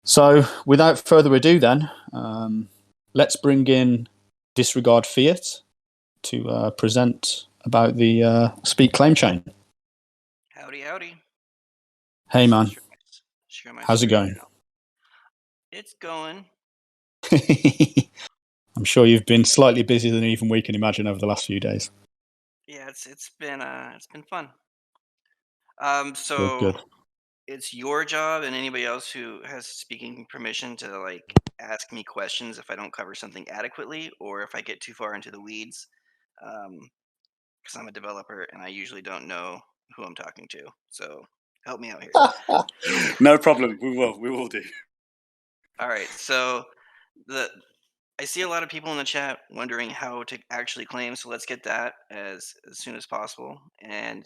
So, without further ado, then, let's bring in Disregard Fiat to present about the Speak Claim Chain. Howdy, howdy. Hey, man. Share my How's it screen going? now. It's going. I'm sure you've been slightly busier than even we can imagine over the last few days. Yeah, it's been fun. Good. It's your job and anybody else who has speaking permission to like ask me questions if I don't cover something adequately or if I get too far into the weeds. Because I'm a developer and I usually don't know who I'm talking to. So help me out here. No problem. We will do. All right. So I see a lot of people in the chat wondering how to actually claim, so let's get that as soon as possible. And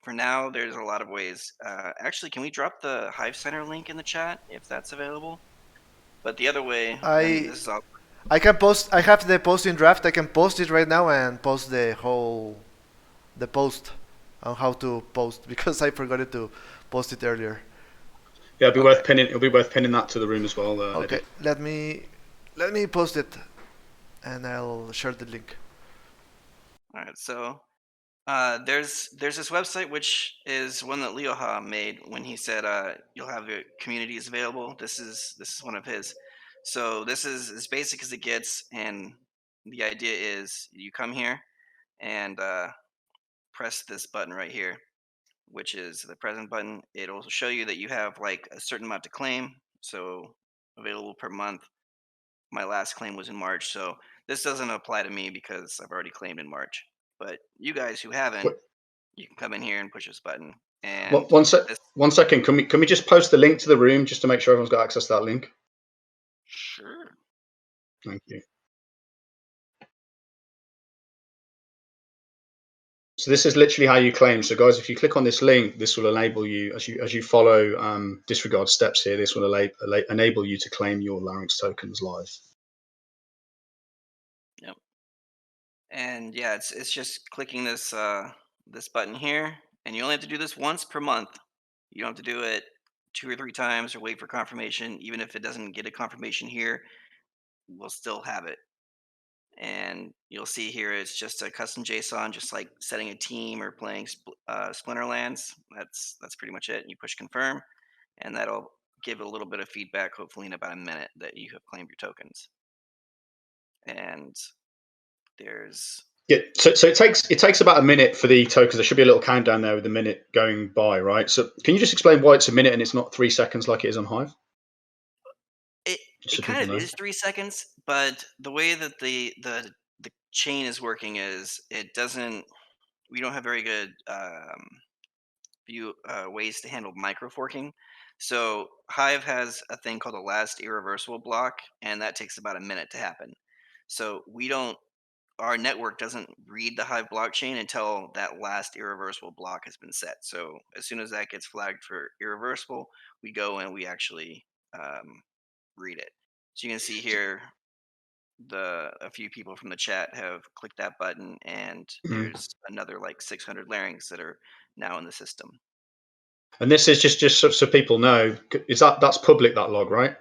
for now, there's a lot of ways. Actually, can we drop the Hive Center link in the chat if that's available? But the other way, I mean, this is all. I can post. I have the posting draft. I can post it right now and post the post on how to post because I forgot it to post it earlier. Yeah, it'll be worth pinning. It'll be worth pinning that to the room as well. Okay, Eddie. let me post it, and I'll share the link. All right, so there's this website which is one that Leoha made when he said you'll have your communities available. This is one of his. So this is as basic as it gets, and the idea is you come here and press this button right here, which is the present button. It'll show you that you have like a certain amount to claim, so available per month. My last claim was in March, so this doesn't apply to me because I've already claimed in March. But you guys who haven't, you can come in here and push this button. And one second. Can we just post the link to the room just to make sure everyone's got access to that link? Sure. Thank you. So this is literally how you claim. So guys, if you click on this link, this will enable you, as you follow Disregard steps here, this will enable you to claim your LARYNX tokens live. Yep. And yeah, it's just clicking this this button here, and you only have to do this once per month. You don't have to do it 2 or 3 times or wait for confirmation. Even if it doesn't get a confirmation here, we'll still have it. And you'll see here it's just a custom JSON, just like setting a team or playing Splinterlands. That's pretty much it. You push confirm, and that'll give a little bit of feedback, hopefully in about a minute, that you have claimed your tokens. And there's so it takes about a minute for the tokens. There should be a little countdown there with the minute going by, right? So can you just explain why it's a minute and it's not 3 seconds like it is on Hive? It kind of is 3 seconds, but the way that the chain is working is it doesn't. We don't have very good ways to handle micro forking. So Hive has a thing called a last irreversible block, and that takes about a minute to happen. So our network doesn't read the Hive blockchain until that last irreversible block has been set. So as soon as that gets flagged for irreversible, we go and we actually read it. So you can see here a few people from the chat have clicked that button, and there's another like 600 LARYNX that are now in the system. And this is just so people know, that's public, that log, right?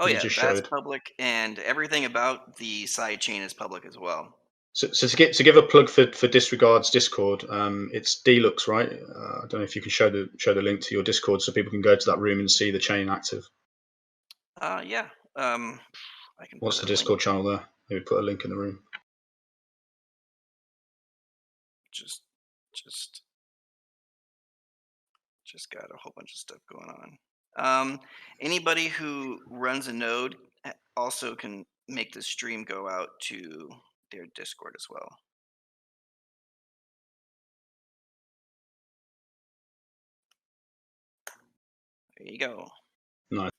Oh yeah, that's public, and everything about the side chain is public as well. So to give a plug for Disregard's Discord, it's Deluxe, right? I don't know if you can show the link to your Discord so people can go to that room and see the chain active. Yeah. I can. What's the Discord channel there? Maybe put a link in the room. Just got a whole bunch of stuff going on. Anybody who runs a node also can make the stream go out to their Discord as well. There you go. Nice.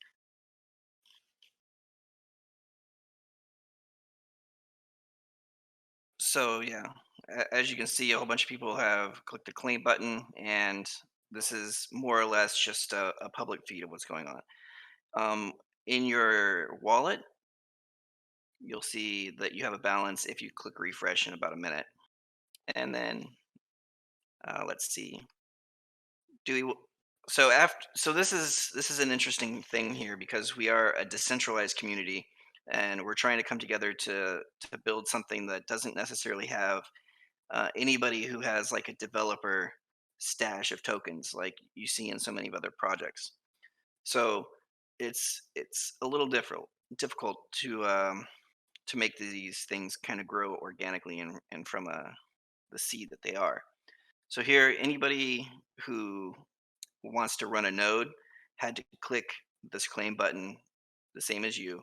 So yeah, as you can see, a whole bunch of people have clicked the claim button, and this is more or less just a public feed of what's going on. In your wallet, you'll see that you have a balance if you click refresh in about a minute. And then let's see. So this is an interesting thing here because we are a decentralized community and we're trying to come together to build something that doesn't necessarily have anybody who has like a developer stash of tokens like you see in so many other projects. So it's a little difficult to make these things kind of grow organically and from the seed that they are. So here, anybody who wants to run a node had to click this claim button the same as you.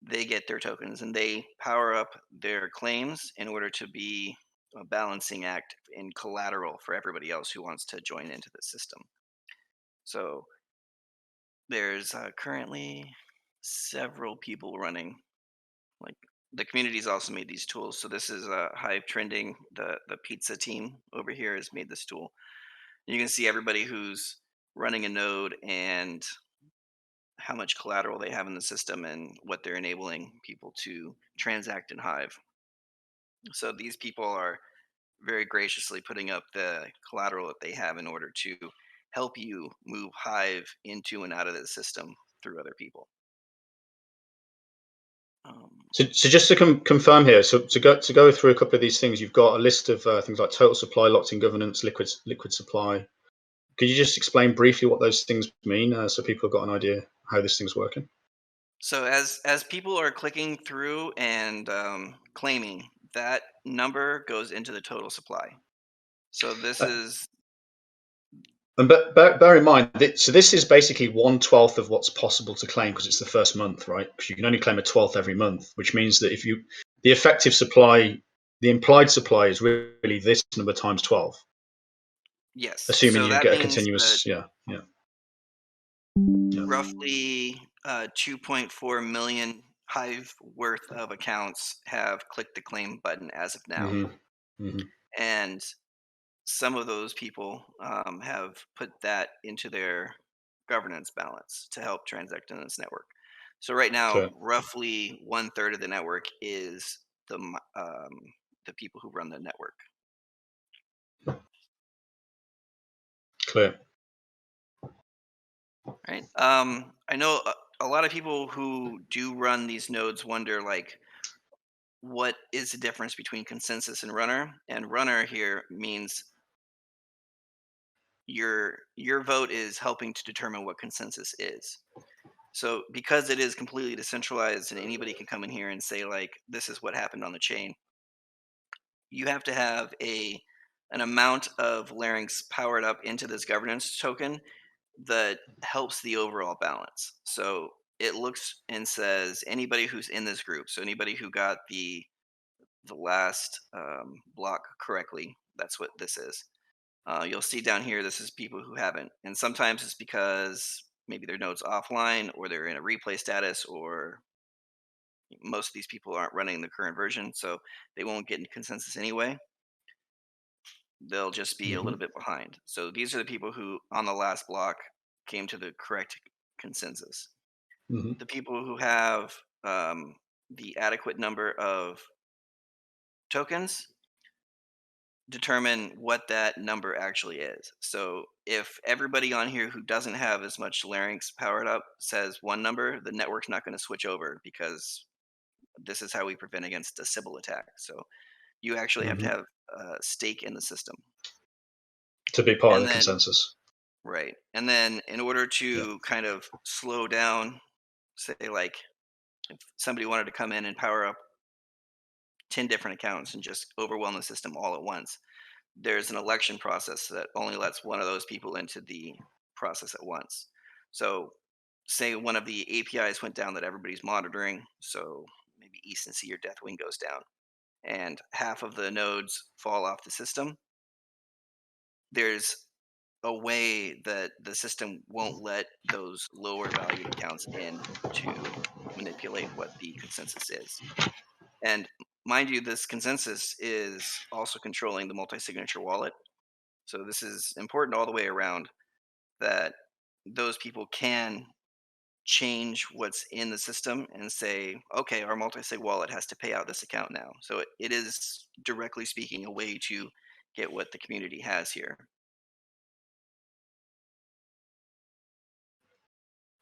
They get their tokens and they power up their claims in order to be a balancing act in collateral for everybody else who wants to join into the system. So there's currently several people running. Like the community's also made these tools. So this is Hive Trending. The pizza team over here has made this tool. You can see everybody who's running a node and how much collateral they have in the system and what they're enabling people to transact in Hive. So these people are very graciously putting up the collateral that they have in order to help you move Hive into and out of the system through other people. So just to confirm here, so to go through a couple of these things, you've got a list of things like total supply, locked-in governance, liquid supply. Could you just explain briefly what those things mean, so people have got an idea how this thing's working? So as people are clicking through and claiming, that number goes into the total supply. So this Uh, is And bear in mind, so this is basically 1/12 of what's possible to claim because it's the first month, right? Because you can only claim a 12th every month, which means that the effective supply, the implied supply is really this number times 12, yes. assuming So you that get a means that continuous, yeah. roughly 2.4 million Hive worth of accounts have clicked the claim button as of now. hmm hmm And some of those people have put that into their governance balance to help transact in this network. So right now, Clear, roughly 1/3 of the network is the people who run the network. clear. Right. I know a lot of people who do run these nodes wonder like, what is the difference between consensus and runner? And runner here means your vote is helping to determine what consensus is. So because it is completely decentralized and anybody can come in here and say like this is what happened on the chain, you have to have an amount of larynx powered up into this governance token that helps the overall balance. So it looks and says anybody who's in this group, so anybody who got the last block correctly, that's what this is. You'll see down here, this is people who haven't. And sometimes it's because maybe their node's offline or they're in a replay status, or most of these people aren't running the current version, so they won't get in consensus anyway. They'll just be a hmm little bit behind. So these are the people who, on the last block, came to the correct consensus. hmm The people who have the adequate number of tokens determine what that number actually is. So if everybody on here who doesn't have as much larynx powered up says one number, the network's not going to switch over because this is how we prevent against a Sybil attack. So you actually have to hmm have a stake in the system. To be part of And the then, consensus. right. And then in order Yeah. to kind of slow down, say like if somebody wanted to come in and power up 10 different accounts and just overwhelm the system all at once, there's an election process that only lets one of those people into the process at once. So, say one of the APIs went down that everybody's monitoring, so maybe East and C or Deathwing goes down, and half of the nodes fall off the system. There's a way that the system won't let those lower valued accounts in to manipulate what the consensus is. And mind you, this consensus is also controlling the multi-signature wallet. So this is important all the way around, that those people can change what's in the system and say, okay, our multi-sig wallet has to pay out this account now. So it is directly speaking a way to get what the community has here.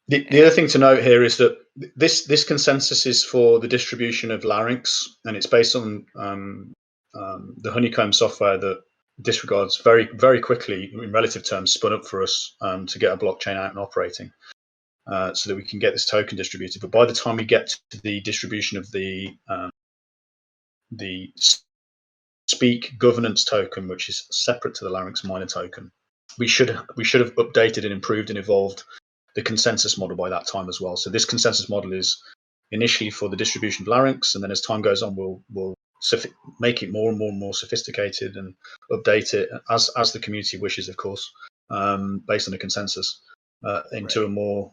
The other thing to note here is that this consensus is for the distribution of LARYNX, and it's based on the Honeycomb software that disregards very, very quickly, in relative terms, spun up for us to get a blockchain out and operating, so that we can get this token distributed. But by the time we get to the distribution of the Speak governance token, which is separate to the LARYNX miner token, we should have updated and improved and evolved the consensus model by that time as well. So this consensus model is initially for the distribution of LARYNX, and then as time goes on, we'll make it more and more and more sophisticated and update it as the community wishes, of course, based on a consensus into a more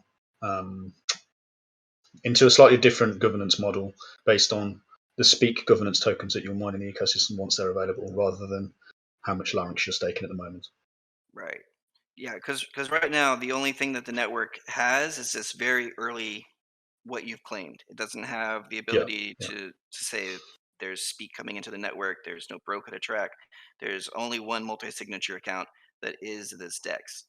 into a slightly different governance model based on the Speak governance tokens that you'll mine in the ecosystem once they're available, rather than how much LARYNX you're staking at the moment. Right. Yeah, because right now the only thing that the network has is this very early what you've claimed. It doesn't have the ability to say there's Speak coming into the network. There's no broker to track. There's only one multi-signature account that is this DEX.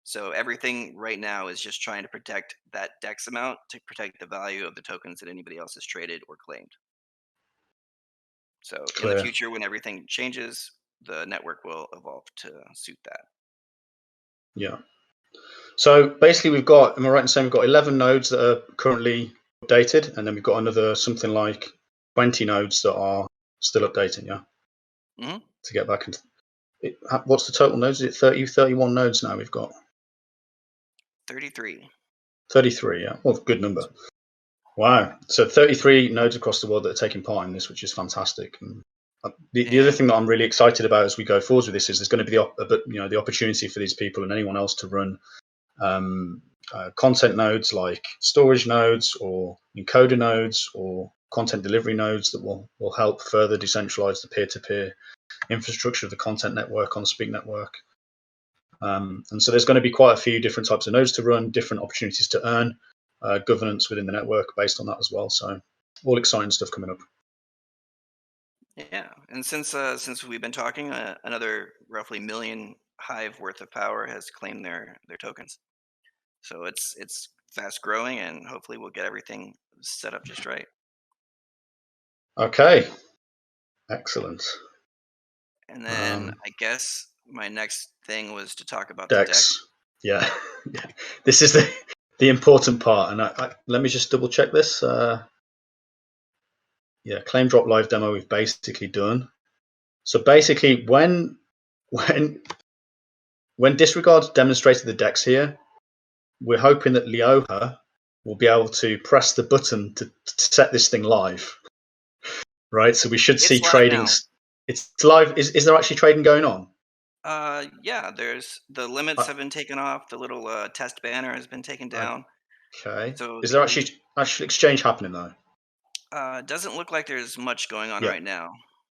So everything right now is just trying to protect that DEX amount to protect the value of the tokens that anybody else has traded or claimed. So in the future, when everything changes, the network will evolve to suit that. Yeah. So basically, we've got, am I right in saying we've got 11 nodes that are currently updated, and then we've got another something like 20 nodes that are still updating, yeah? Mm-hmm. To get back into it. What's the total nodes? Is it 30, 31 nodes now we've got? 33. 33, yeah. Well, good number. Wow. So 33 nodes across the world that are taking part in this, which is fantastic. And the other thing that I'm really excited about as we go forward with this is there's going to be the opportunity for these people and anyone else to run content nodes like storage nodes or encoder nodes or content delivery nodes that will help further decentralize the peer-to-peer infrastructure of the content network on the Speak network. And so there's going to be quite a few different types of nodes to run, different opportunities to earn governance within the network based on that as well. So all exciting stuff coming up. Yeah, and since we've been talking, another roughly million Hive worth of power has claimed their tokens. So it's fast growing, and hopefully we'll get everything set up just right. Okay, excellent. And then I guess my next thing was to talk about DEX. the DEX. Yeah, this is the important part. And let me just double check this. Yeah, Claim Drop live demo we've basically done. So basically, when Disregard demonstrated the DEX here, we're hoping that Leoha will be able to press the button to set this thing live. Right, so we should see trading. Now. It's live. Is there actually trading going on? Yeah, there's the limits have been taken off. The little test banner has been taken down. Okay. So is there actually exchange happening though? Doesn't look like there's much going on right now.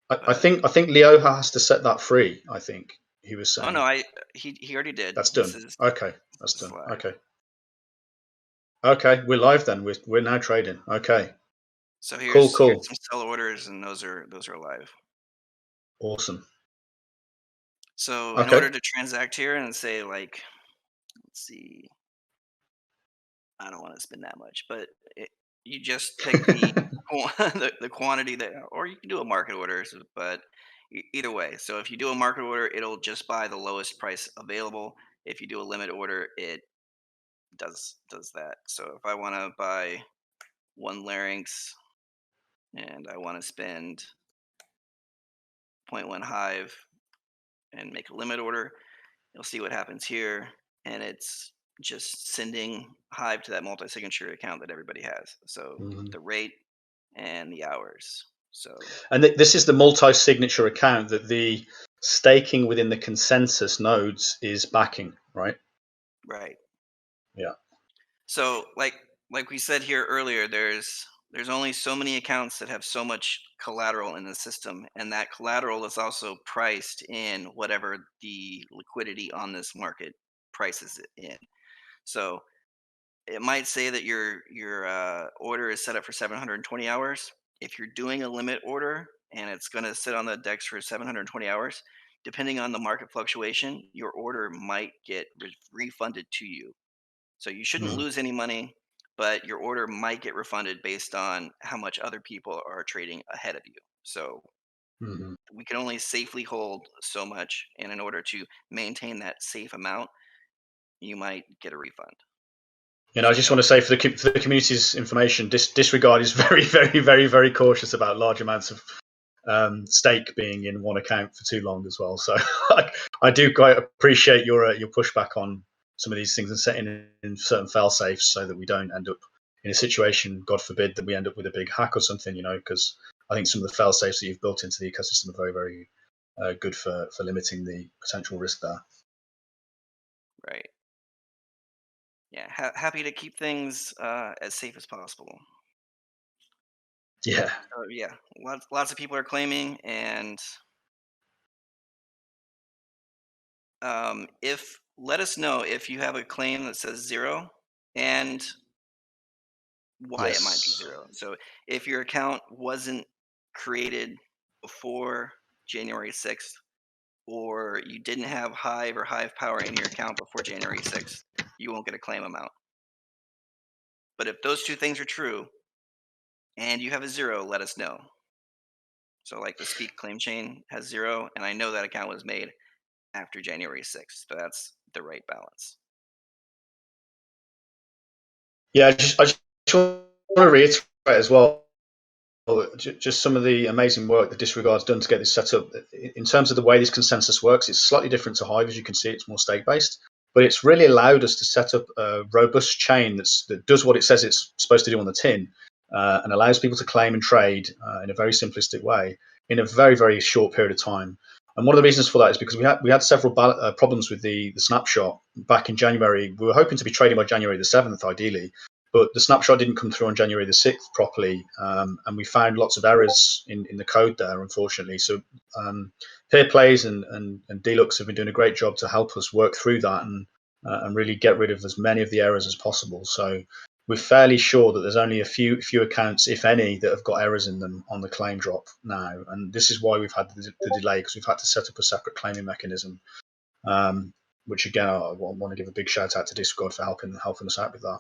I think Leoha has to set that free. I think he was saying. Oh no, he already did. That's done. Okay, that's done. Live. Okay, we're live then. We're now trading. Okay. So here's some sell orders, and those are live. Awesome. So in order to transact here and say, like, let's see, I don't want to spend that much, but you just pick the quantity that, or you can do a market order, but either way. So if you do a market order, it'll just buy the lowest price available. If you do a limit order, it does that. So if I want to buy 1 LARYNX and I want to spend 0.1 Hive and make a limit order, you'll see what happens here, and it's just sending Hive to that multi-signature account that everybody has. So the rate and the hours. So and this is the multi-signature account that the staking within the consensus nodes is backing, right? Right. Yeah. So like we said here earlier, there's only so many accounts that have so much collateral in the system, and that collateral is also priced in whatever the liquidity on this market prices it in. So it might say that your order is set up for 720 hours. If you're doing a limit order and it's going to sit on the DEX for 720 hours, depending on the market fluctuation, your order might get refunded to you. So you shouldn't lose any money, but your order might get refunded based on how much other people are trading ahead of you. So Mhm. we can only safely hold so much, and in order to maintain that safe amount, you might get a refund. You know, I So just don't. want to say for the community's information, Disregard is very, very, very, very cautious about large amounts of stake being in one account for too long as well. So I do quite appreciate your pushback on some of these things and setting in certain fail safes so that we don't end up in a situation, God forbid, that we end up with a big hack or something. You know, because I think some of the fail safes that you've built into the ecosystem are very, very good for limiting the potential risk there. Right. Yeah. Happy to keep things as safe as possible. Yeah. So yeah, lots of people are claiming, and if let us know if you have a claim that says 0 and why it might be Yes. 0. So if your account wasn't created before January 6th, or you didn't have Hive or Hive Power in your account before January 6th, you won't get a claim amount. But if those two things are true and you have a 0, let us know. So like the Speak claim chain has 0, and I know that account was made after January 6th. So that's the right balance. Yeah, I just want to reiterate as well, just some of the amazing work that Disregard's done to get this set up. In terms of the way this consensus works, it's slightly different to Hive. As you can see, it's more stake based, but it's really allowed us to set up a robust chain that does what it says it's supposed to do on the tin, and allows people to claim and trade in a very simplistic way in a very, very short period of time. And one of the reasons for that is because we had several problems with the snapshot back in January. We were hoping to be trading by January the 7th, ideally, but the snapshot didn't come through on January the 6th properly, and we found lots of errors in the code there, unfortunately. So Peer Plays and Deluxe have been doing a great job to help us work through that and really get rid of as many of the errors as possible. So we're fairly sure that there's only a few accounts, if any, that have got errors in them on the claim drop now, and this is why we've had the delay, because we've had to set up a separate claiming mechanism. Which again, I want to give a big shout out to Discord for helping us out with that.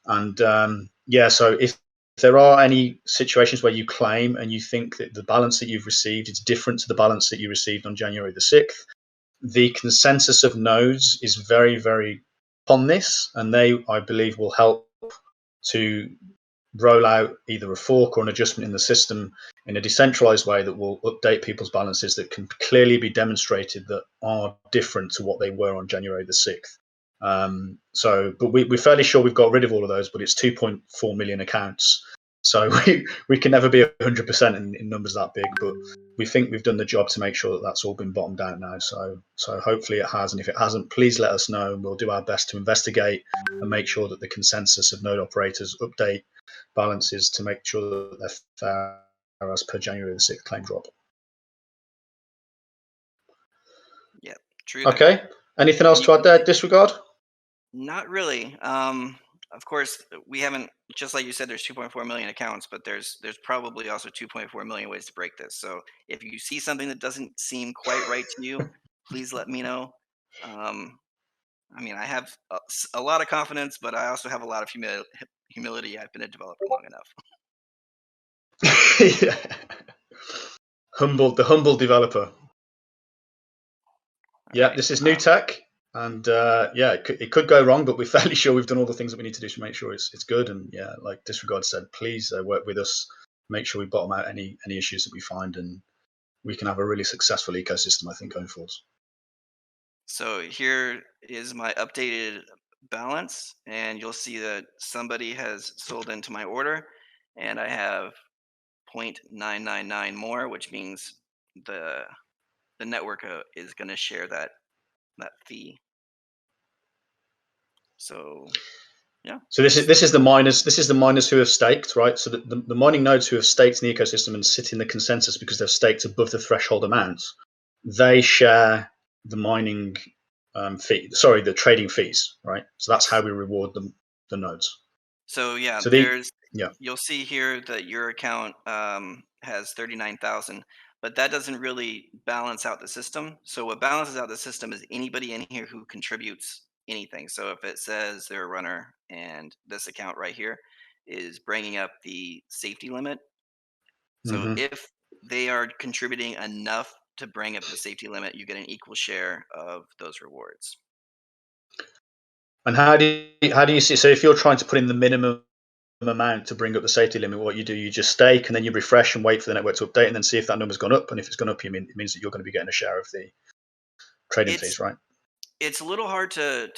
And yeah, so if there are any situations where you claim and you think that the balance that you've received is different to the balance that you received on January the 6th, the consensus of nodes is very, very on this, and they, I believe, will help to roll out either a fork or an adjustment in the system in a decentralized way that will update people's balances that can clearly be demonstrated that are different to what they were on January the 6th. But we're fairly sure we've got rid of all of those, but it's 2.4 million accounts. So we can never be 100% in numbers that big, but we think we've done the job to make sure that that's all been bottomed out now. So hopefully it has, and if it hasn't, please let us know, and we'll do our best to investigate and make sure that the consensus of node operators update balances to make sure that they're fair as per January the 6th claim drop. Yep, true that. Okay. Anything else to add there, Disregard? Not really. Of course, we haven't. Just like you said, there's 2.4 million accounts, but there's probably also 2.4 million ways to break this. So if you see something that doesn't seem quite right to you, please let me know. I mean, I have a lot of confidence, but I also have a lot of humility. I've been a developer long enough. Yeah. The humble developer. Yeah, Right. this is new tech, and yeah, it could go wrong, but we're fairly sure we've done all the things that we need to do to make sure it's good. And yeah, like Disregard said, please work with us, make sure we bottom out any issues that we find, and we can have a really successful ecosystem, I think, going forwards. So here is my updated balance, and you'll see that somebody has sold into my order, and I have 0.999 more, which means the network is going to share that fee. So yeah. So this is the miners who have staked, right? So the mining nodes who have staked in the ecosystem and sit in the consensus because they've staked above the threshold amounts, they share the mining fee. Sorry, the trading fees, right? So that's how we reward the nodes. So yeah, So you'll see here that your account has 39,000, but that doesn't really balance out the system. So what balances out the system is anybody in here who contributes anything. So if it says they're a runner and this account right here is bringing up the safety limit, so if they are contributing enough to bring up the safety limit, you get an equal share of those rewards. And how do you see? So if you're trying to put in the minimum amount to bring up the safety limit, what you do, you just stake and then you refresh and wait for the network to update and then see if that number's gone up. And if it's gone up, it means that you're going to be getting a share of the trading fees, right? It's a little hard to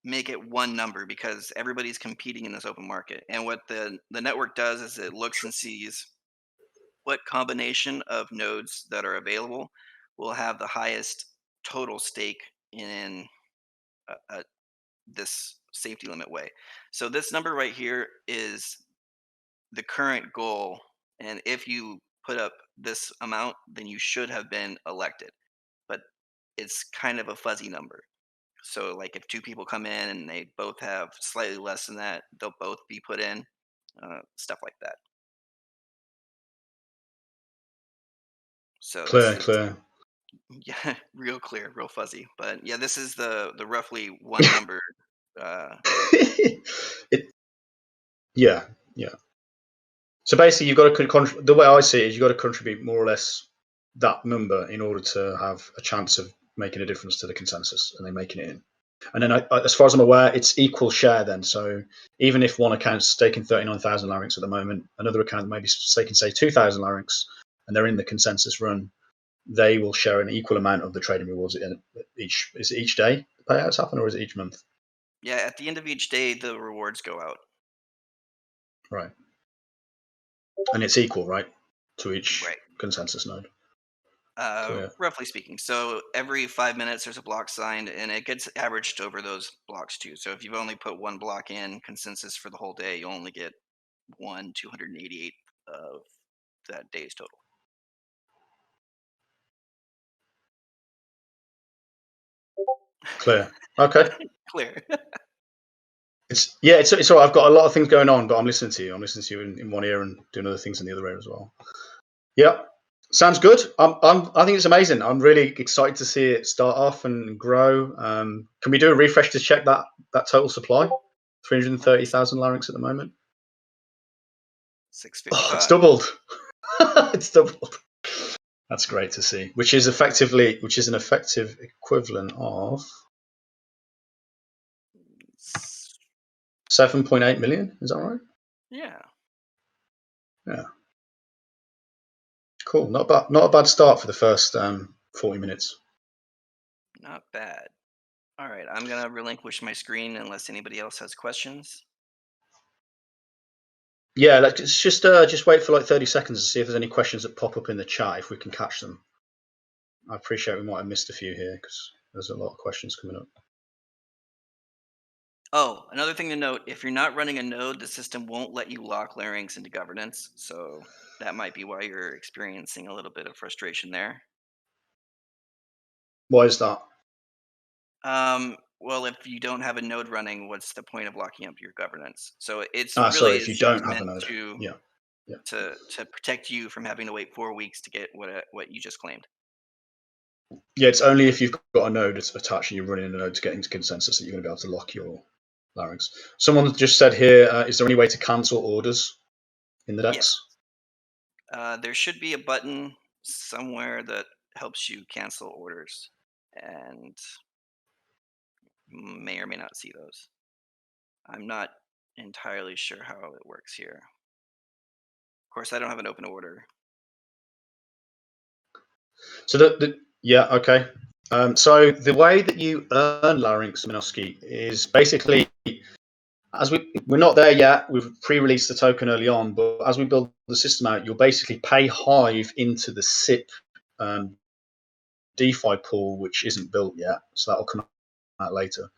make it one number because everybody's competing in this open market. And what the network does is it looks and sees what combination of nodes that are available will have the highest total stake in this safety limit way. So this number right here is the current goal. And if you put up this amount, then you should have been elected. But it's kind of a fuzzy number. So like if two people come in and they both have slightly less than that, they'll both be put in, stuff like that. So Clear. Yeah, real clear, real fuzzy. But yeah, this is the roughly one number. Yeah. So basically, you've got to the way I see it is you've got to contribute more or less that number in order to have a chance of making a difference to the consensus and then making it in. And then, as far as I'm aware, it's equal share then. So even if one account's staking 39,000 LARYNX at the moment, another account maybe staking, say, 2,000 LARYNX, and they're in the consensus run, they will share an equal amount of the trading rewards each. Is it each day the payouts happen, or is it each month? Yeah, at the end of each day, the rewards go out. Right. And it's equal, right, to each consensus node. Roughly speaking. So every 5 minutes there's a block signed and it gets averaged over those blocks too. So if you've only put one block in consensus for the whole day, you only get 288 of that day's total. Clear. Okay. Clear. It's all right. I've got a lot of things going on, but I'm listening to you. I'm listening to you in one ear and doing other things in the other ear as well. Yeah. Sounds good. I think it's amazing. I'm really excited to see it start off and grow. Can we do a refresh to check that total supply? 330,000 LARYNX at the moment. 655. Oh, it's doubled. It's doubled. That's great to see. Which is an effective equivalent of 7.8 million. Is that right? Yeah. Cool. Not a bad start for the first 40 minutes. Not bad. All right, I'm gonna relinquish my screen unless anybody else has questions. Yeah, let's just wait for like 30 seconds to see if there's any questions that pop up in the chat, if we can catch them. I appreciate we might have missed a few here because there's a lot of questions coming up. Oh, another thing to note, if you're not running a node, the system won't let you lock LARYNX into governance. So that might be why you're experiencing a little bit of frustration there. Why is that? Well, if you don't have a node running, what's the point of locking up your governance? So it's Sorry, if you don't have a node. to protect you from having to wait 4 weeks to get what you just claimed. Yeah, it's only if you've got a node attached and you're running a node to get into consensus that you're going to be able to lock your LARYNX. Someone just said here, is there any way to cancel orders in the DEX? Yes. There should be a button somewhere that helps you cancel orders, and you may or may not see those. I'm not entirely sure how it works here. Of course, I don't have an open order. So okay. So the way that you earn LARYNX, Minovsky, is basically, we're not there yet. We've pre-released the token early on, but as we build the system out, you'll basically pay Hive into the SIP DeFi pool, which isn't built yet. So that'll come out later.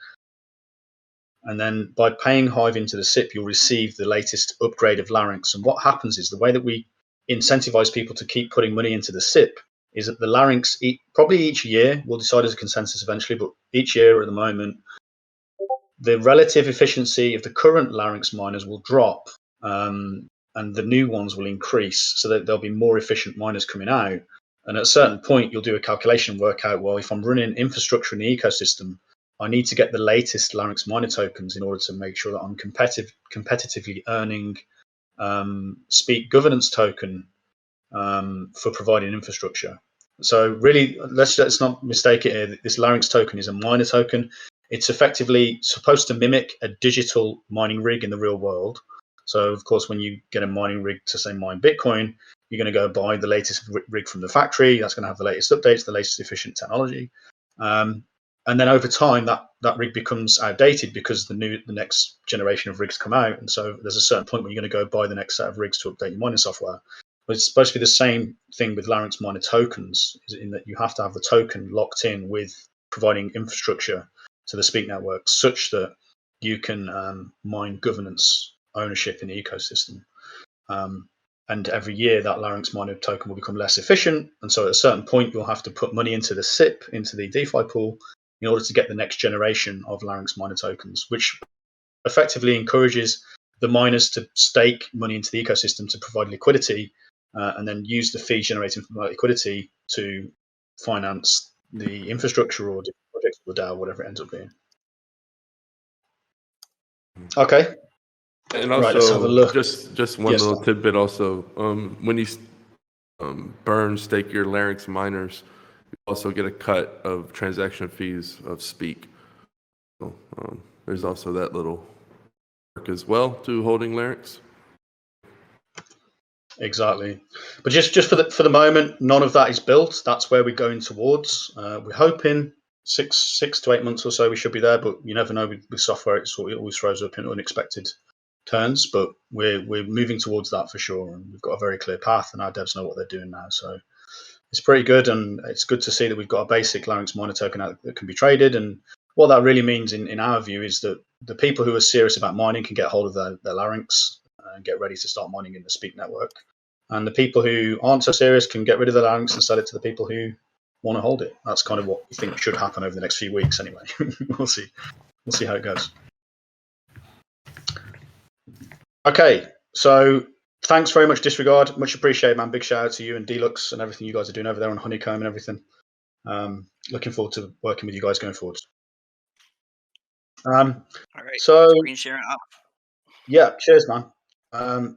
And then by paying Hive into the SIP, you'll receive the latest upgrade of LARYNX. And what happens is the way that we incentivize people to keep putting money into the SIP is that the LARYNX, probably each year, we'll decide as a consensus eventually, but each year at the moment, the relative efficiency of the current LARYNX miners will drop, and the new ones will increase, so that there'll be more efficient miners coming out. And at a certain point, you'll do a calculation and work out, well, if I'm running infrastructure in the ecosystem, I need to get the latest LARYNX miner tokens in order to make sure that I'm competitively earning Speak governance token for providing infrastructure. So really, let's not mistake it here. This LARYNX token is a miner token. It's effectively supposed to mimic a digital mining rig in the real world. So of course, when you get a mining rig to say mine Bitcoin, you're going to go buy the latest rig from the factory. That's going to have the latest updates, the latest efficient technology. And then over time, that rig becomes outdated because the next generation of rigs come out. And so there's a certain point where you're going to go buy the next set of rigs to update your mining software. But it's supposed to be the same thing with LARYNX miner tokens, in that you have to have the token locked in with providing infrastructure to the Speak network such that you can mine governance ownership in the ecosystem. And every year that LARYNX miner token will become less efficient. And so at a certain point, you'll have to put money into the SIP, into the DeFi pool, in order to get the next generation of LARYNX miner tokens, which effectively encourages the miners to stake money into the ecosystem to provide liquidity, and then use the fee generated from that liquidity to finance the infrastructure or projects or DAO, whatever it ends up being. Okay. And Right, let's have a look. Just one little tidbit also. When you stake your LARYNX miners, you also get a cut of transaction fees of Speak. So, there's also that little work as well to holding LARYNX. Exactly, but just for the moment, none of that is built. That's where we're going towards. We're hoping 6 to 8 months or so we should be there, but you never know with software. It always throws up in unexpected turns, but we're moving towards that for sure, and we've got a very clear path, and our devs know what they're doing now. So it's pretty good, and it's good to see that we've got a basic LARYNX miner token out that can be traded. And what that really means, in our view, is that the people who are serious about mining can get hold of their LARYNX and get ready to start mining in the Speak network. And the people who aren't so serious can get rid of their LARYNX and sell it to the people who want to hold it. That's kind of what we think should happen over the next few weeks anyway. We'll see how it goes. Okay, so thanks very much, Disregard. Much appreciated, man. Big shout out to you and Deluxe and everything you guys are doing over there on Honeycomb and everything. Looking forward to working with you guys going forward. All right. So screen sharing off. yeah, cheers, man.